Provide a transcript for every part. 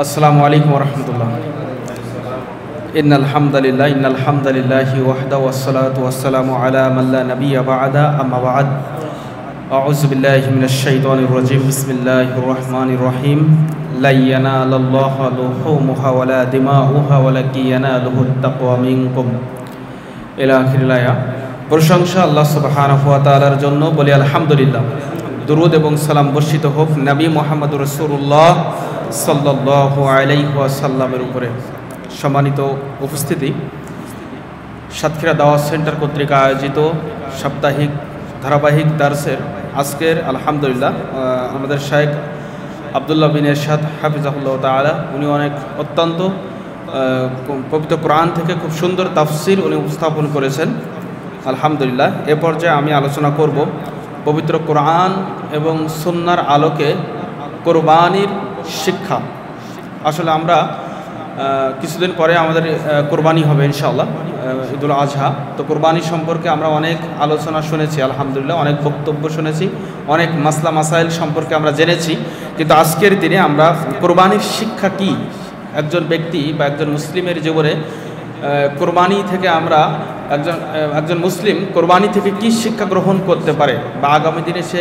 আসসালামু আলাইকুম ওয়া রাহমাতুল্লাহ। ইন্নাল হামদালিল্লাহি ওয়াহদাহু ওয়াসসালাতু ওয়াসসালামু আলা মান লা নাবিয়্যা বা'দা আম্মা বা'দ। আউযু বিল্লাহি মিনাশ শাইতানির রাজীম। বিসমিল্লাহির রাহমানির রাহিম। লা ইয়ানালাল্লাহু লুহুমুহা ওয়ালা দিমাউহা ওয়ালাকিন ইয়ানালুহুত তাকওয়া মিনকুম ইলা আখিরিল আয়া। প্রশংসা আল্লাহ সুবহানাহু ওয়া তাআলার জন্য, বলি আলহামদুলিল্লাহ। দুরূদ এবং সালাম বর্ষিত হোক নবী মুহাম্মদুর রাসূলুল্লাহ সাল্লাল্লাহু আলাইহি ওয়াসাল্লামের উপরে। সম্মানিত উপস্থিতি, সাতক্ষীরা দাওয়াত সেন্টার কর্তৃক আয়োজিত সাপ্তাহিক ধারাবাহিক দার্সের আজকের আলহামদুলিল্লাহ আমাদের শায়েখ আব্দুল্লাহ বিন এরশাদ হাফিজাহুল্লাহ তাআলা, উনি অত্যন্ত পবিত্র কোরআন থেকে খুব সুন্দর তাফসির উনি উপস্থাপন করেছেন আলহামদুলিল্লাহ। এ পর্যায়ে আমি আলোচনা করব পবিত্র কোরআন এবং সুন্নাহর আলোকে কোরবানির শিক্ষা। আসলে আমরা কিছুদিন পরে আমাদের কোরবানি হবে ইনশাআল্লাহ, ঈদুল আজহা। তো কোরবানি সম্পর্কে আমরা অনেক আলোচনা শুনেছি আলহামদুলিল্লাহ, অনেক বক্তব্য শুনেছি, অনেক মাসলা মাসাইল সম্পর্কে আমরা জেনেছি। কিন্তু আজকের দিনে আমরা কোরবানির শিক্ষা কি, একজন ব্যক্তি বা একজন মুসলিমের জীবনে কোরবানি থেকে আমরা একজন মুসলিম কোরবানি থেকে কি শিক্ষা গ্রহণ করতে পারে বা আগামী দিনে সে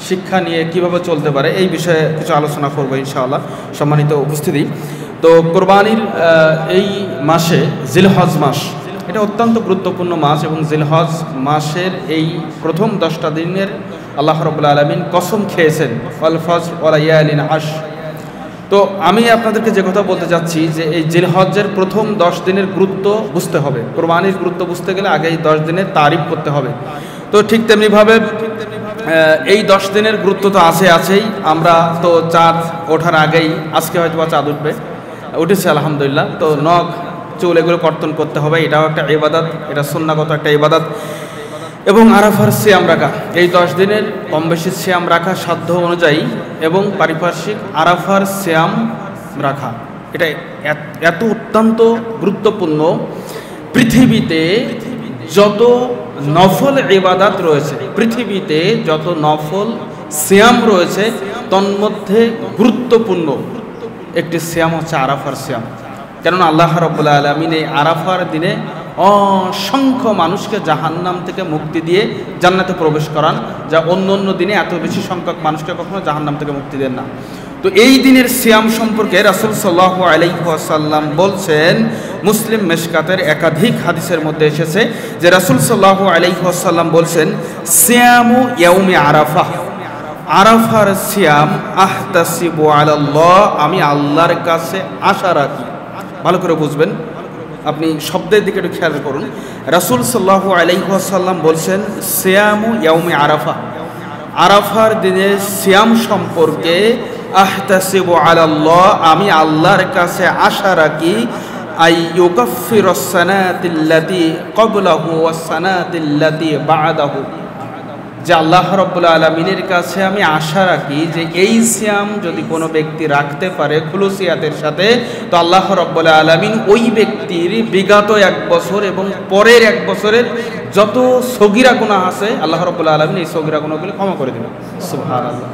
শিক্ষা নিয়ে কিভাবে চলতে পারে, এই বিষয়ে কিছু আলোচনা করবো ইনশাআল্লাহ। সম্মানিত উপস্থিতি, তো কোরবানির এই মাসে জিলহজ মাস, এটা অত্যন্ত গুরুত্বপূর্ণ মাস এবং জিলহজ মাসের এই প্রথম 10টা দিনের আল্লাহ রাব্বুল আলামিন কসম খেয়েছেন, ওয়াল ফজর ওয়া লায়ালিন আশর। তো আমি আপনাদেরকে যে কথা বলতে চাচ্ছি যে এই জিলহজ্জের প্রথম 10 দিনের গুরুত্ব বুঝতে হবে। কোরবানির গুরুত্ব বুঝতে গেলে আগে এই 10 দিনের তারিফ করতে হবে। তো ঠিক তেমনিভাবে এই 10 দিনের গুরুত্ব তো আছেই। আমরা তো চাঁদ ওঠার আগেই, আজকে হয়তো বা চাঁদ উঠেছে আলহামদুলিল্লাহ, তো নখ চুল এগুলো কর্তন করতে হবে, এটাও একটা ইবাদত, এটা সুন্নাহগত একটা ইবাদত। এবং আরাফার সিয়াম রাখা, এই 10 দিনের কম বেশি সিয়াম রাখা সাধ্য অনুযায়ী, এবং পারিপার্শ্বিক আরাফার সিয়াম রাখা, এটা এত অত্যন্ত গুরুত্বপূর্ণ। পৃথিবীতে যত নফল ইবাদত রয়েছে, পৃথিবীতে যত নফল সিয়াম রয়েছে, তন্মধ্যে গুরুত্বপূর্ণ একটি সিয়াম হচ্ছে আরাফার সিয়াম। কেননা আল্লাহ রাব্বুল আলামিন এই আরাফার দিনে অসংখ্য মানুষকে জাহান্নাম থেকে মুক্তি দিয়ে জান্নাতে প্রবেশ করান, যা অন্য অন্য দিনে এত বেশি সংখ্যক মানুষকে কখনো জাহান্নাম থেকে মুক্তি দেন না। তো এই দিনের সিয়াম সম্পর্কে রাসূল সাল্লাল্লাহু আলাইহি ওয়াসাল্লাম বলছেন, মুসলিম মিশকাতের একাধিক হাদিসের মধ্যে এসেছে যে রাসূল সাল্লাল্লাহু আলাইহি ওয়াসাল্লাম বলছেন, সিয়ামু ইয়াউমি আরাফা, আরাফার সিয়াম আহতাসিবু আলাল্লাহ, আমি আল্লাহর কাছে আশা রাখি। ভালো করে বুঝবেন, আপনি শব্দের দিকে একটু খেয়াল করুন। রাসূল সাল্লাল্লাহু আলাইহি ওয়াসাল্লাম বলছেন, সিয়ামু ইয়াউমি আরাফা, আরাফার দিনে সিয়াম সম্পর্কে আহতাসিবু আলাল্লাহ, আমি আল্লাহর কাছে আশা রাখি, আইয়ুকাফফিরাস সানাতিল্লাতী ক্বাবলাহু ওয়াস সানাতিল্লাতী বা'দাহু, যে আল্লাহ রাব্বুল আলামিনের কাছে আমি আশা রাখি যে এই সিয়াম যদি কোনো ব্যক্তি রাখতে পারে খুলুসিয়াতের সাথে, তো আল্লাহ রাব্বুল আলামিন ওই ব্যক্তির বিগত 1 বছর এবং পরের 1 বছরের যত সগীরা গুনাহ আছে, আল্লাহ রাব্বুল আলামিন এই সগীরা গুনাহগুলো ক্ষমা করে দেবেন। সুবহানাল্লাহ।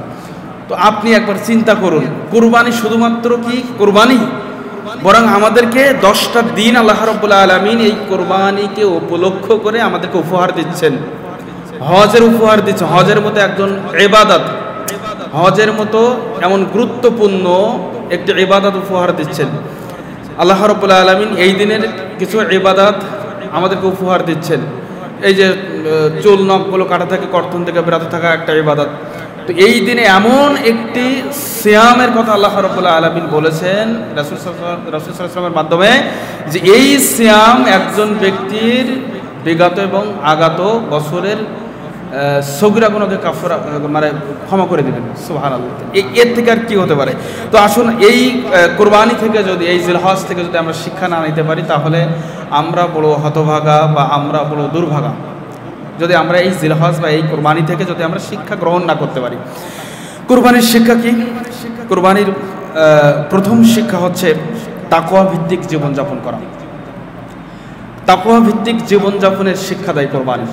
তো আপনি একবার চিন্তা করুন, কুরবানি শুধুমাত্র কি কুরবানি, বরং আমাদেরকে 10টা দিন আল্লাহ রাব্বুল আলামিন এই কুরবানিকে উপলক্ষ করে আমাদেরকে উপহার দিচ্ছেন, হজের উপহার দিচ্ছে। হজের মতো একজন ইবাদত, হজের মতো এমন গুরুত্বপূর্ণ একটি ইবাদত উপহার দিচ্ছেন আল্লাহ রাব্বুল আলামিন। এই দিনের কিছু ইবাদত আমাদেরকে উপহার দিচ্ছেন, এই যে চুল নখগুলো কাটা থেকে কর্তন থেকে বিরত থাকা একটা ইবাদত। তো এই দিনে এমন একটি সিয়ামের কথা আল্লাহ রাব্বুল আলামিন বলেছেন রাসূল সাল্লাল্লাহু আলাইহি ওয়াসাল্লামের মাধ্যমে, যে এই সিয়াম একজন ব্যক্তির বিগত এবং আগত বছরের সগীরা গুনাহকে কাফারা মানে ক্ষমা করে দিবেন। সুবহানাল্লাহ। এর থেকে আর কি হতে পারে? তো আসুন, এই কোরবানি থেকে যদি, এই জিলহজ থেকে যদি আমরা শিক্ষা না নিতে পারি, তাহলে আমরা বড় হতভাগা বা আমরা বড় দুর্ভাগা, যদি আমরা এই জিলহজ বা এই কোরবানি থেকে যদি আমরা শিক্ষা গ্রহণ না করতে পারি। কোরবানির শিক্ষা কি? কোরবানির প্রথম শিক্ষা হচ্ছে তাকওয়া ভিত্তিক জীবনযাপন করা। তাকওয়া ভিত্তিক জীবনযাপনের শিক্ষা দেয় কোরবানি।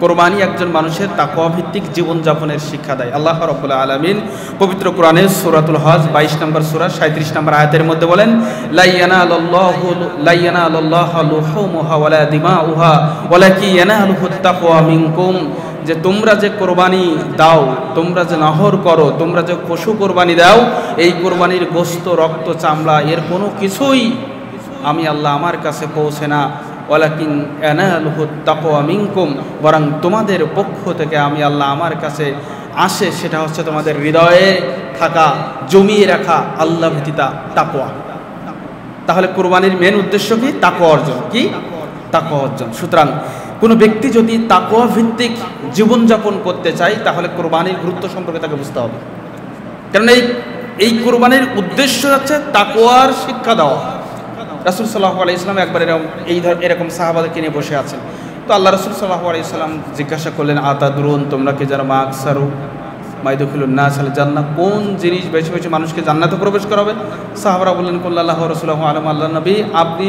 কোরবানি একজন মানুষের তাকওয়া ভিত্তিক জীবনযাপনের শিক্ষা দেয়। আল্লাহ রাব্বুল আলামিন পবিত্র কোরআনের সূরাতুল হজ 22 নম্বর সূরা 37 নম্বর আয়াতের মধ্যে বলেন, লা ইয়ানালুল্লাহু লুহুমুহা ওয়ালা দিমাউহা ওয়ালাকিন ইয়ানালুহুত তাকওয়া মিনকুম, যে তোমরা যে কোরবানি দাও, তোমরা যে নহর করো, তোমরা যে পশু কোরবানি দাও, এই কোরবানির গোশত, রক্ত, চামড়া এর কোনো কিছুই আমি আল্লাহ আমার কাছে পৌঁছে না, ওয়ালাকিন ইয়ানালুহুত তাকওয়া মিনকুম, বরং তোমাদের পক্ষ থেকে আমি আল্লাহ আমার কাছে আসে, সেটা হচ্ছে তোমাদের হৃদয়ে থাকা, জমিয়ে রাখা আল্লাহ ভীতিতা, তাকওয়া। তাহলে কোরবানির মেন উদ্দেশ্য কি? তাকওয়া অর্জন। কি? তাকওয়া অর্জন। সুতরাং কোনো ব্যক্তি যদি তাকওয়া ভিত্তিক জীবনযাপন করতে চায়, তাহলে কোরবানির গুরুত্ব সম্পর্কে তাকে বুঝতে হবে। কারণ এই কোরবানির উদ্দেশ্য হচ্ছে তাকওয়ার শিক্ষা দেওয়া। রাসূল সাল্লাল্লাহু আলাইহি ওয়াসাল্লাম একবার এরকম সাহাবাদেরকে নিয়ে বসে আছেন। তো আল্লাহ রাসূল সাল্লাল্লাহু আলাইহি ওয়াসাল্লাম জিজ্ঞাসা করলেন, আতাদরুন, তোমরা কি জানো মা আকসারু মাইদুখুলুন নাস আল জান্নাহ, কোন জিনিস বেশি বেশি মানুষকে জান্নাতে প্রবেশ করাবে? সাহাবারা বললেন, কুল্লাল্লাহু রাসূলুহু আলাম, আল্লাহ নবী আপনি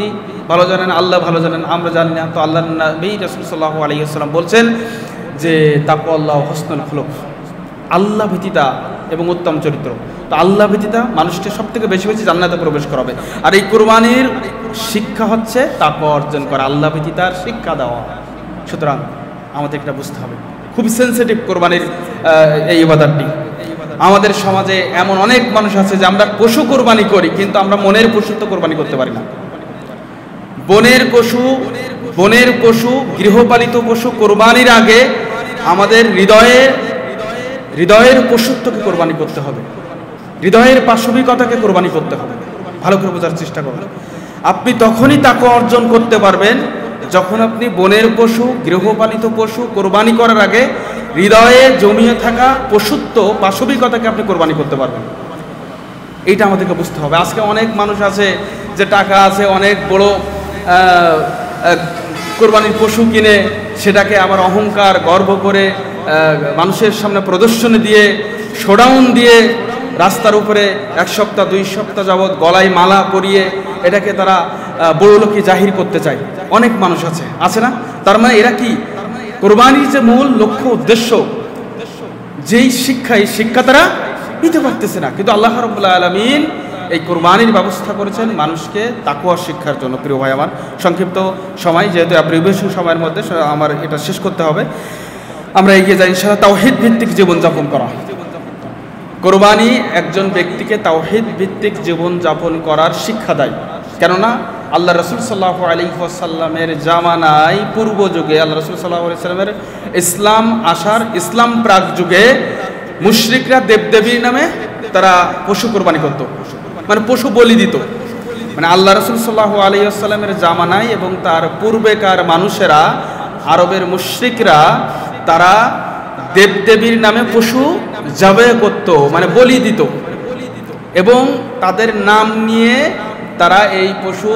ভালো জানেন, আল্লাহ ভালো জানেন, আমরা জানি না। তো আল্লাহ নবী রাসূল সাল্লাল্লাহু আলাইহি ওয়াসাল্লাম বলছেন যে তাকওয়াল্লাহ হুসনুল খুলুক, আল্লাহ ভীতিতা এবং উত্তম চরিত্র। তো আল্লাহ ভীতিতা মানুষকে সব থেকে বেশি বেশি জান্নাতে প্রবেশ করাবে। আর এই কোরবানির শিক্ষা হচ্ছে তাকওয়া অর্জন করা, আল্লাহ ভীতিতার শিক্ষা দেওয়া। সুতরাং আমাদের এটা বুঝতে হবে, খুব সেন্সিটিভ কোরবানির এই ইবাদতটি। আমাদের সমাজে এমন অনেক মানুষ আছে যে আমরা পশু কোরবানি করি, কিন্তু আমরা মনের পশু তো কোরবানি করতে পারি না। বনের পশু গৃহপালিত পশু কোরবানির আগে আমাদের হৃদয়ের পশুত্বকে কোরবানি করতে হবে, হৃদয়ের পাশবিকতাকে কোরবানি করতে হবে। ভালো করে বোঝার চেষ্টা করবেন। আপনি তখনই তাকওয়া অর্জন করতে পারবেন যখন আপনি বনের পশু, গৃহপালিত পশু কোরবানি করার আগে হৃদয়ে জমিয়ে থাকা পশুত্ব, পাশবিকতাকে আপনি কোরবানি করতে পারবেন। এইটা আমাদেরকে বুঝতে হবে। আজকে অনেক মানুষ আছে যে টাকা আছে, অনেক বড় কোরবানির পশু কিনে সেটাকে আবার অহংকার, গর্ব করে মানুষের সামনে প্রদর্শনী দিয়ে, শোডাউন দিয়ে, রাস্তার উপরে 1 সপ্তাহ 2 সপ্তাহ যাবৎ গলায় মালা পরিয়ে এটাকে তারা বড়লোকি জাহির করতে চায়। অনেক মানুষ আছে না? তার মানে এরা কি কোরবানির যে মূল লক্ষ্য উদ্দেশ্য, যেই শিক্ষা, এই শিক্ষা তারা নিতে পারতেছে না। কিন্তু আল্লাহ রাব্বুল আলামিন এই কোরবানির ব্যবস্থা করেছেন মানুষকে তাকওয়া শিক্ষার জন্য। প্রিয় ভাই আমার, সংক্ষিপ্ত সময়, যেহেতু অ্যাব্রিভিয়েশন সময়ের মধ্যে আমার এটা শেষ করতে হবে, আমরা এগিয়ে যাই ইনশাআল্লাহ। তাওহীদ ভিত্তিক জীবনযাপন করা। কোরবানি একজন ব্যক্তিকে তাওহীদ ভিত্তিক জীবনযাপন করার শিক্ষা দেয়। কেননা আল্লাহ রাসূল সাল্লাল্লাহু আলাইহি ওয়াসাল্লামের জামানায়, পূর্ব যুগে, আল্লাহ রাসূল সাল্লাল্লাহু আলাইহি ওয়াসাল্লামের ইসলাম প্রাক যুগে মুশরিকরা দেবদেবীর নামে তারা পশু কোরবানি করত, মানে পশু বলি দিত। মানে আল্লাহ রাসূল সাল্লাল্লাহু আলাইহি ওয়াসাল্লামের জামানায় এবং তার পূর্বেকার মানুষেরা, আরবের মুশরিকরা, তারা দেবদেবীর নামে পশু জবাই করত, মানে বলি দিত, এবং তাদের নাম নিয়ে তারা এই পশু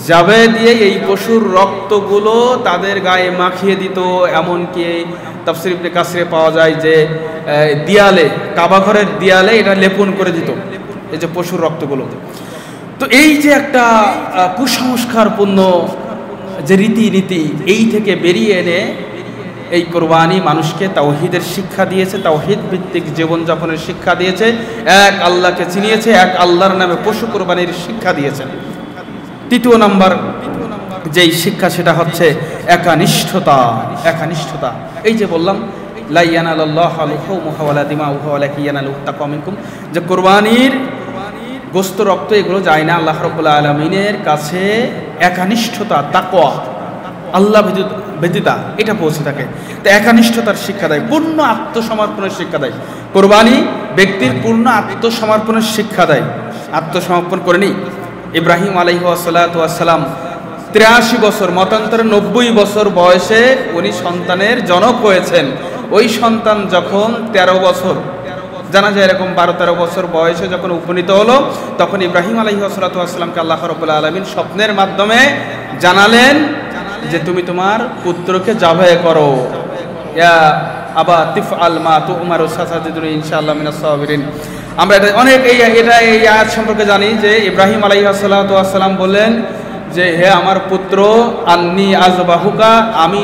জবাই দিয়ে এই পশুর রক্তগুলো তাদের গায়ে মাখিয়ে দিত। এমনকি তাফসীর ইবনে কাসিরে পাওয়া যায় যে দেয়ালে, কাবা ঘরের দেয়ালে এটা লেপন করে দিত, এই যে পশুর রক্তগুলো। তো এই যে একটা কুসংস্কারপূর্ণ যে রীতিনীতি, এই থেকে বেরিয়ে এনে এই কোরবানি মানুষকে তাওহীদের শিক্ষা দিয়েছে, তাওহীদ ভিত্তিক জীবনযাপনের শিক্ষা দিয়েছে, এক আল্লাহকে চিনিয়েছে, এক আল্লাহর নামে পশু কোরবানির শিক্ষা দিয়েছেন। তৃতীয় নাম্বার যেই শিক্ষা, সেটা হচ্ছে একানিষ্ঠতা। এই যে বললাম, লা ইয়ানালুল্লাহু লুহুমুহা ওয়ালা দিমাউহা ওয়ালাকিন ইয়ানালুহুত তাকওয়া মিনকুম, যে কোরবানির গোশত, রক্ত এগুলো যায় না, আল্লাহ রাব্বুল আলামিনের কাছে একানিষ্ঠতা, তাকওয়া, আল্লাহ ব্যতীতা এটা পৌঁছে থাকে। তো একানিষ্ঠতার শিক্ষা দেয়, পূর্ণ আত্মসমর্পণের শিক্ষা দেয়। কোরবানি ব্যক্তির পূর্ণ আত্মসমর্পণের শিক্ষা দেয়। আত্মসমর্পণ করেনি ইব্রাহিম আলাইহিস সালাম 83 বছর, মতান্তরে 90 বছর বয়সে উনি সন্তানের জনক হয়েছেন। ওই সন্তান যখন 13 বছর, জানা যায় এরকম 12-13 বছর বয়সে যখন উপনীত হলো, তখন ইব্রাহিম আলাইহিস সালামকে আল্লাহ রাব্বুল আলামিন স্বপ্নের মাধ্যমে জানালেন যে তুমি তোমার পুত্রকে জবাই করো। ইয়া আবা তিফআল মা তু'মারু সাতাজিদুনি ইনশাআল্লাহ মিনাস সাবিরিন। আমরা এটা অনেক এই আয়াত সম্পর্কে জানি যে ইব্রাহিম আলাইহিস সালাম বললেন যে হে আমার পুত্র, আন্নি আযবাহুকা, আমি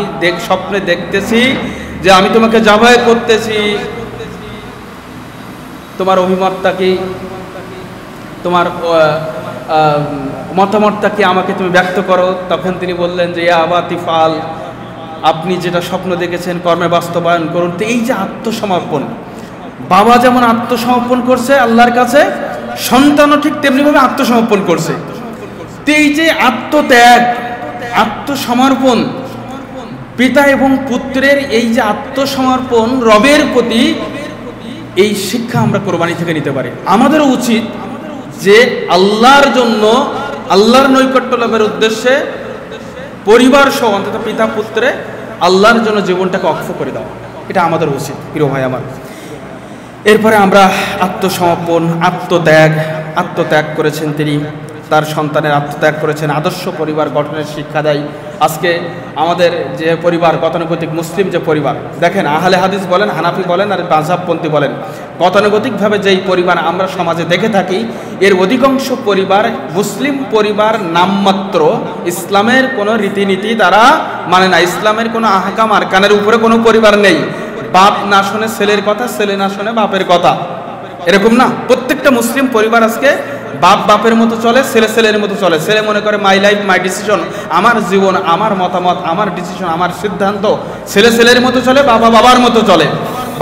স্বপ্নে দেখতেছি যে আমি তোমাকে জবাই করতেছি, তোমার অভিমতটা কি, তোমার মতামতটা কি, আমাকে তুমি ব্যক্ত করো। তখন তিনি বললেন যে ইয়া আবাতি ফাল, আপনি যেটা স্বপ্ন দেখেছেন কর্মে বাস্তবায়ন করুন। তো এই যে আত্মসমর্পণ, বাবা যেমন আত্মসমর্পণ করছে আল্লাহর কাছে, সন্তানও ঠিক তেমনিভাবে আত্মসমর্পণ করছে। তো এই যে আত্মত্যাগ, আত্মসমর্পণ, পিতা এবং পুত্রের এই যে আত্মসমর্পণ রবের প্রতি, এই শিক্ষা আমরা কোরবানি থেকে নিতে পারি। আমাদেরও উচিত যে আল্লাহর জন্য, আল্লাহর নৈকট্য লাভের উদ্দেশ্যে পরিবার সহ অন্তত পিতা পুত্রে আল্লাহর জন্য জীবনটাকে অক্ষ করে দেওয়া, এটা আমাদের উচিত প্রিয় ভাই আমার। এরপরে আমরা আত্মসমর্পণ, আত্মত্যাগ করেছেন তিনি, তার সন্তানের আত্মত্যাগ করেছেন, আদর্শ পরিবার গঠনের শিক্ষা দেয়। আজকে আমাদের যে পরিবার, গতানুগতিক মুসলিম যে পরিবার, দেখেন আহলে হাদিস বলেন, হানাফি বলেন আর মাযহাবপন্থী বলেন, গতানুগতিকভাবে যেই পরিবার আমরা সমাজে দেখে থাকি, এর অধিকাংশ পরিবার মুসলিম পরিবার নামমাত্র, ইসলামের কোনো রীতিনীতি তারা মানে না, ইসলামের কোনো আহকাম আরকানের উপরে কোনো পরিবার নেই। বাপ না শোনে ছেলের কথা, ছেলে না শোনে বাপের কথা, এরকম না। প্রত্যেকটা মুসলিম পরিবার আজকে বাপ বাপের মতো চলে, ছেলে ছেলের মতো চলে। ছেলে মনে করে মাই লাইফ মাই ডিসিশন, আমার জীবন আমার মতামত, আমার ডিসিশন আমার সিদ্ধান্ত। ছেলে ছেলের মতো চলে, বাবা বাবার মতো চলে।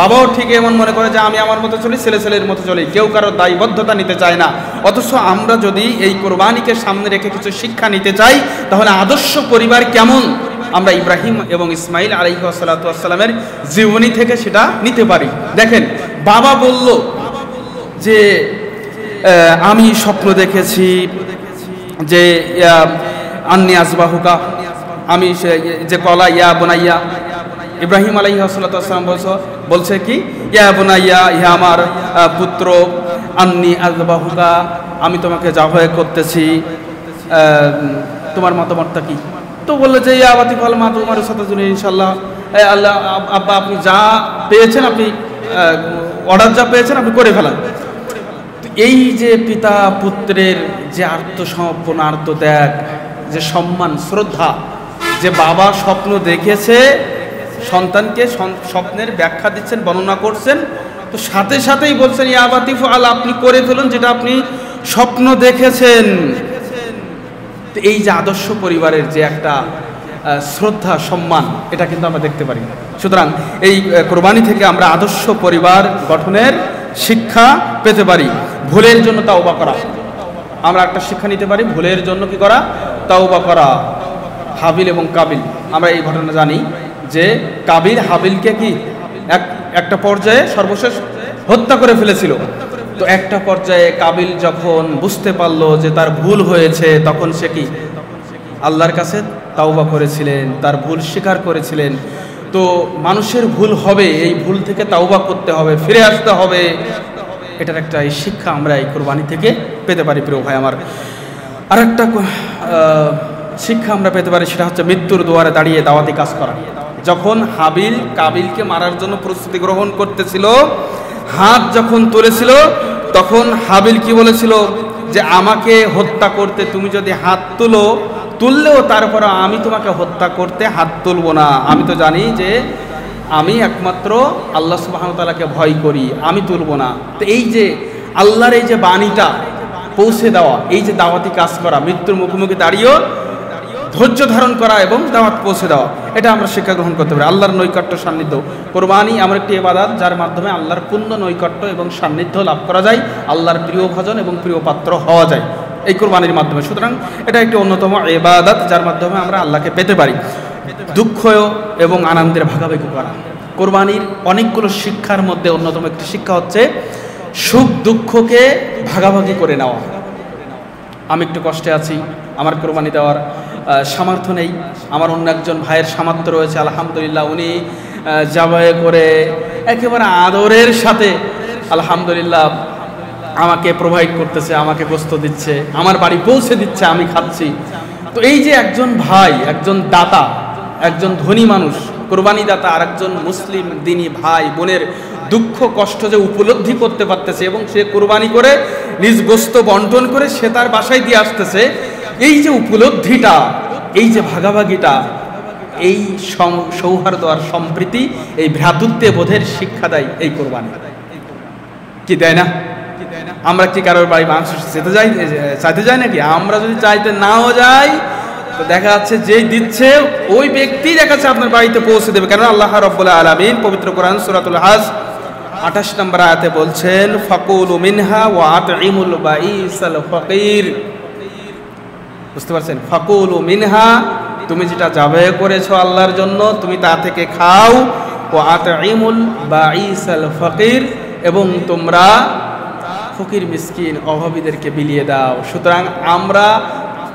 বাবাও ঠিক এমন মনে করে যে আমি আমার মতো চলি, ছেলে ছেলের মতো চলি, কেউ কারো দায়বদ্ধতা নিতে চায় না। অথচ আমরা যদি এই কোরবানিকে সামনে রেখে কিছু শিক্ষা নিতে চাই, তাহলে আদর্শ পরিবার কেমন আমরা ইব্রাহিম এবং ইসমাইল আলাইহিস সালাতু ওয়াস সালামের জীবনী থেকে সেটা নিতে পারি। দেখেন, বাবা বলল যে আমি স্বপ্ন দেখেছি যে আন্নি আযবাহুকা, আমি যে কলা ইয়া বুনাইয়া, ইব্রাহিম আলাইহিস সালাতু ওয়াস সালাম বলছে কি, ইয়া বুনাইয়া, ইয়া আমার পুত্র, আন্নি আযবাহুকা, আমি তোমাকে জবাই করতেছি, তোমার মতামতটা কি? তো বললো যে ইয়া আবাতি ফাল মা তোমার সাথে জুনি ইনশাআল্লাহ, আল্লাহ আব্বা আপনি যা পেয়েছেন, আপনি অর্ডার যা পেয়েছেন আপনি করে ফেলান। এই যে পিতা পুত্রের যে আত্মসমর্পণ, আত্মত্যাগ, যে সম্মান শ্রদ্ধা, যে বাবা স্বপ্ন দেখেছে, সন্তানকে স্বপ্নের ব্যাখ্যা দিচ্ছেন, বর্ণনা করছেন, তো সাথে সাথেই বলছেন ইয়া আবাতি ফাল, আপনি করে ফেলুন যেটা আপনি স্বপ্ন দেখেছেন। তো এই যে আদর্শ পরিবারের যে একটা শ্রদ্ধা সম্মান, এটা কিন্তু আমরা দেখতে পারি। সুতরাং এই কোরবানি থেকে আমরা আদর্শ পরিবার গঠনের শিক্ষা পেতে পারি। ভুলের জন্য তাওবা করা, আমরা একটা শিক্ষা নিতে পারি, ভুলের জন্য কি করা, তাওবা করা। হাবিল এবং কাবিল, আমরা এই ঘটনা জানি যে কাবিল হাবিলকে কি একটা পর্যায়ে সর্বশেষ হত্যা করে ফেলেছিল। তো একটা পর্যায়ে কাবিল যখন বুঝতে পারলো যে তার ভুল হয়েছে, তখন সে কি আল্লাহর কাছে তাওবা করেছিলেন, তার ভুল স্বীকার করেছিলেন। তো মানুষের ভুল হবে, এই ভুল থেকে তাওবা করতে হবে, ফিরে আসতে হবে। এটার একটা এই শিক্ষা আমরা এই কোরবানি থেকে পেতে পারি প্রিয় ভাই আমার। আর একটা শিক্ষা আমরা পেতে পারি, সেটা হচ্ছে মৃত্যুর দুয়ারে দাঁড়িয়ে দাওয়াতি কাজ করা। যখন হাবিল কাবিলকে মারার জন্য প্রস্তুতি গ্রহণ করতেছিল, হাত যখন তুলেছিল, তখন হাবিল কি বলেছিল যে আমাকে হত্যা করতে তুমি যদি হাত তুললেও তারপরে আমি তোমাকে হত্যা করতে হাত তুলব না। আমি তো জানি যে আমি একমাত্র আল্লাহ সুবহানাহু ওয়া তাআলাকে ভয় করি, আমি তুলব না। তো এই যে আল্লাহর এই যে বাণীটা পৌঁছে দেওয়া, এই যে দাওয়াতি কাজ করা, মৃত্যুর মুখোমুখি দাঁড়িয়েও ধৈর্য ধারণ করা এবং দাওয়াত পৌঁছে দেওয়া, এটা আমরা শিক্ষা গ্রহণ করতে পারি। আল্লাহর নৈকট্য সান্নিধ্য, কোরবানি এমন একটি ইবাদত যার মাধ্যমে আল্লাহর পূর্ণ নৈকট্য এবং সান্নিধ্য লাভ করা যায়, আল্লাহর প্রিয় ভজন এবং প্রিয় পাত্র হওয়া যায় এই কোরবানির মাধ্যমে। সুতরাং এটা একটি অন্যতম ইবাদত যার মাধ্যমে আমরা আল্লাহকে পেতে পারি। দুঃখ এবং আনন্দের ভাগাভাগি করা, কোরবানির অনেকগুলো শিক্ষার মধ্যে অন্যতম একটি শিক্ষা হচ্ছে সুখ দুঃখকে ভাগাভাগি করে নেওয়া। আমি একটু কষ্টে আছি, আমার কোরবানি দেওয়ার সামর্থ্য নেই, আমার অন্য একজন ভাইয়ের সামর্থ্য রয়েছে, আলহামদুলিল্লাহ উনি জবাই করে একেবারে আদরের সাথে আলহামদুলিল্লাহ আমাকে প্রোভাইড করতেছে, আমাকে গোস্ত দিচ্ছে, আমার বাড়ি পৌঁছে দিচ্ছে, আমি খাচ্ছি। তো এই যে একজন ভাই, একজন দাতা, একজন ধনী মানুষ কোরবানি দাতা, আর একজন মুসলিম দিনী ভাই বোনের দুঃখ কষ্ট যে উপলব্ধি করতে পারতেছে এবং সে কোরবানি করে নিজ গোস্ত বন্টন করে সে তার বাসায় দিয়ে আসতেছে, এই যে উপলব্ধিটা, এই যে ভাগাভাগিটা, এই সৌহার্দ্য আর সম্প্রীতি, এই ভ্রাতৃত্বে বোধের শিক্ষা দেয় এই কোরবানি। কি দেয় না? আমরা কি কারোর বাড়ি মাংস চাইতে যাই নাকি? আমরা যদি চাইতে নাও যাই তো দেখা যাচ্ছে যেই দিচ্ছে ওই ব্যক্তি দেখা যাচ্ছে আপনার বাড়িতে পৌঁছে দেবে। কেন আল্লাহ রাব্বুল আলামিন পবিত্র কোরআন সূরাতুল হজ 28 নম্বর আয়াতে বলছেন, ফাকুলু মিনহা ওয়া আতইমুল বাইসাল ফাকির। বুঝতে পারছেন? ফাকুলু মিনহা, তুমি যেটা জবাই করেছো আল্লাহর জন্য তুমি তা থেকে খাও, ওয়া আতইমুল বাইসাল ফাকির, এবং তোমরা ফকির মিসকিন অভাবীদেরকে বিলিয়ে দাও। সুতরাং আমরা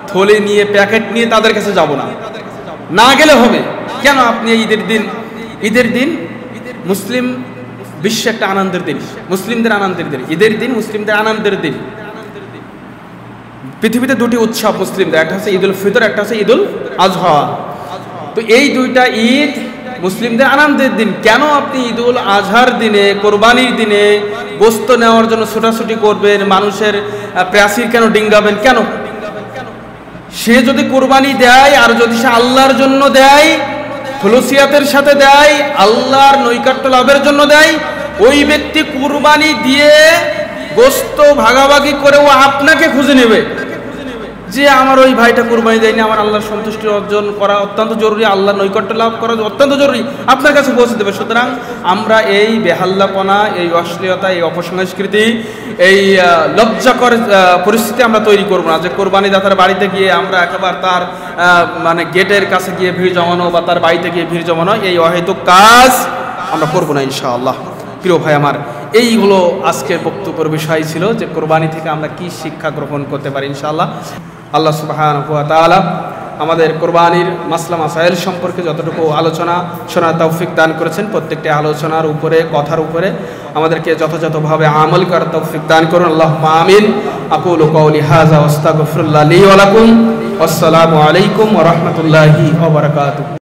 থলে নিয়ে প্যাকেট নিয়ে তাদের কাছে যাব না, না গেলে হবে কেন? আপনি ঈদের দিন মুসলিম বিশ্ব একটা আনন্দের দিন, মুসলিমদের আনন্দের দিন, ঈদের দিন মুসলিমদের আনন্দের দিন। পৃথিবীতে দুটি উৎসব মুসলিমদের, একটা হচ্ছে ঈদুল ফিতর, একটা হচ্ছে ঈদুল আজহা। তো এই দুইটা ঈদ মুসলিমদের আনন্দের দিন। কেন আপনি ঈদুল আজহার দিনে, কোরবানির দিনে গোস্ত নেওয়ার জন্য ছোটাছুটি করবেন, মানুষের প্রাচীর কেন ডিঙ্গাবেন? কেন? সে যদি কোরবানি দেয় আর যদি সে আল্লাহর জন্য দেয়, খুলুসিয়াতের সাথে দেয়, আল্লাহর নৈকট্য লাভের জন্য দেয়, ওই ব্যক্তি কুরবানি দিয়ে গোস্ত ভাগাভাগি করে ও আপনাকে খুঁজে নেবে যে আমার ওই ভাইটা কুরবানি দেয়নি, আমার আল্লাহর সন্তুষ্টি অর্জন করা অত্যন্ত জরুরি, আল্লাহর নৈকট্য লাভ করা অত্যন্ত জরুরি, আপনার কাছে পৌঁছে দেবে। সুতরাং আমরা এই বেহাল্লাপনা, এই অশ্লীলতা, এই অপসংস্কৃতি, এই লজ্জাকর পরিস্থিতি আমরা তৈরি করবো না যে কোরবানি দাতার বাড়িতে গিয়ে আমরা একেবারে তার মানে গেটের কাছে গিয়ে ভিড় জমানো বা তার বাড়িতে গিয়ে ভিড় জমানো, এই অহেতুক কাজ আমরা করবো না ইনশাআল্লাহ। প্রিয় ভাই আমার, এইগুলো আজকের বক্তব্যের বিষয় ছিল যে কোরবানি থেকে আমরা কি শিক্ষা গ্রহণ করতে পারি ইনশাআল্লাহ। আল্লাহ সুবহানাহু ওয়া তাআলা আমাদের কোরবানির মাসলা মাসাইল সম্পর্কে যতটুকু আলোচনা শোনার তৌফিক দান করেছেন, প্রত্যেকটি আলোচনার উপরে, কথার উপরে আমাদেরকে যথাযথভাবে আমল করার তৌফিক দান করুন। আল্লাহুম্মা আমিন। আকুলু কওলি হাযা ওয়া আস্তাগফিরুল্লাহ লি ওয়া লাকুম। আসসালামু আলাইকুম ওয়া রাহমাতুল্লাহি ওয়া বারাকাতুহু।